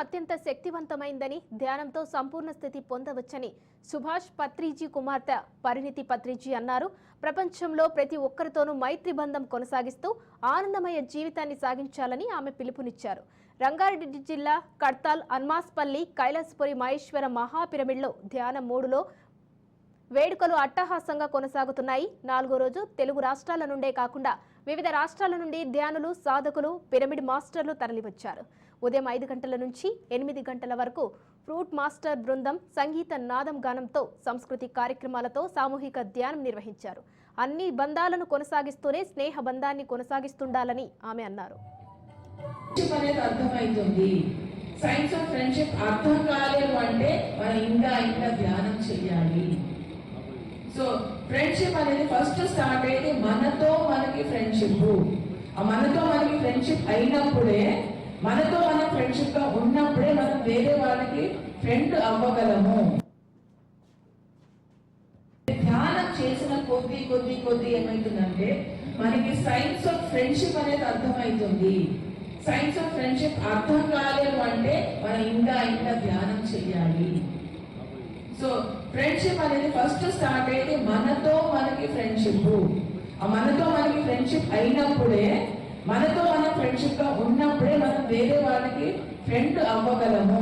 అత్యంత శక్తివంతమైందని, ధ్యానంతో సంపూర్ణ స్థితి పొందవచ్చని సుభాష్ పత్రిజీ కుమార్తె పరిణితి పత్రిజీ అన్నారు. ప్రపంచంలో ప్రతి ఒక్కరితోనూ మైత్రి బంధం కొనసాగిస్తూ ఆనందమయ జీవితాన్ని సాగించాలని ఆమె పిలుపునిచ్చారు. రంగారెడ్డి జిల్లా కడ్తాల్ అన్మాస్పల్లి కైలాసపురి మహేశ్వర మహాపిరమిడ్లో ధ్యాన మూడులో వేడుకలు అట్టహాసంగా కొనసాగుతున్నాయి. 4వ రోజు తెలుగు రాష్ట్రాల నుండే కాకుండా వివిధ రాష్ట్రాల నుండి ధ్యానులు, సాధకులు, పిరమిడ్ మాస్టర్లు తరలివచ్చారు. ఉదయం 5 గంటల నుంచి 8 గంటల వరకు ఫ్రూట్ మాస్టర్ బృందం సంగీత నాదం గానంతో, సంస్కృతి కార్యక్రమాలతో సామూహిక ధ్యానం నిర్వహించారు. అన్ని బంధాలను కొనసాగిస్తూనే స్నేహ బంధాన్ని కొనసాగిస్తుండాలని ఆమె అన్నారు. సైన్స్ ఆఫ్ ఫ్రెండ్షిప్ అర్థం కాలేదు అంటే మనం ఇంకా ధ్యానం చేయాలి. సో ఫ్రెండ్షిప్ అనేది ఫస్ట్ స్టార్ట్ అయితే మనతో మనకి ఫ్రెండ్షిప్. మనతో మనకి ఫ్రెండ్షిప్ అయినప్పుడే, మనతో మన ఫ్రెండ్షిప్ గా ఉన్నప్పుడే మనం వేరే వాళ్ళకి ఫ్రెండ్ అవ్వగలము. ధ్యానం చేసిన కొద్ది ఏమైతుందంటే మనకి సైన్స్ ఆఫ్ ఫ్రెండ్షిప్ అనేది అర్థమవుతుంది. సైన్స్ ఆఫ్ ఫ్రెండ్షిప్ అర్థం కాలేదు అంటే మనం ఇంకా ధ్యానం చేయాలి. సో ఫ్రెండ్షిప్ అనేది ఫస్ట్ స్టార్ట్ అయితే మనతో మనకి ఫ్రెండ్షిప్. మనతో మనకి ఫ్రెండ్షిప్ అయినప్పుడే, మనతో మన ఫ్రెండ్షిప్ గా ఉన్నప్పుడే మనం వేరే వాళ్ళకి ఫ్రెండ్ అవ్వగలము.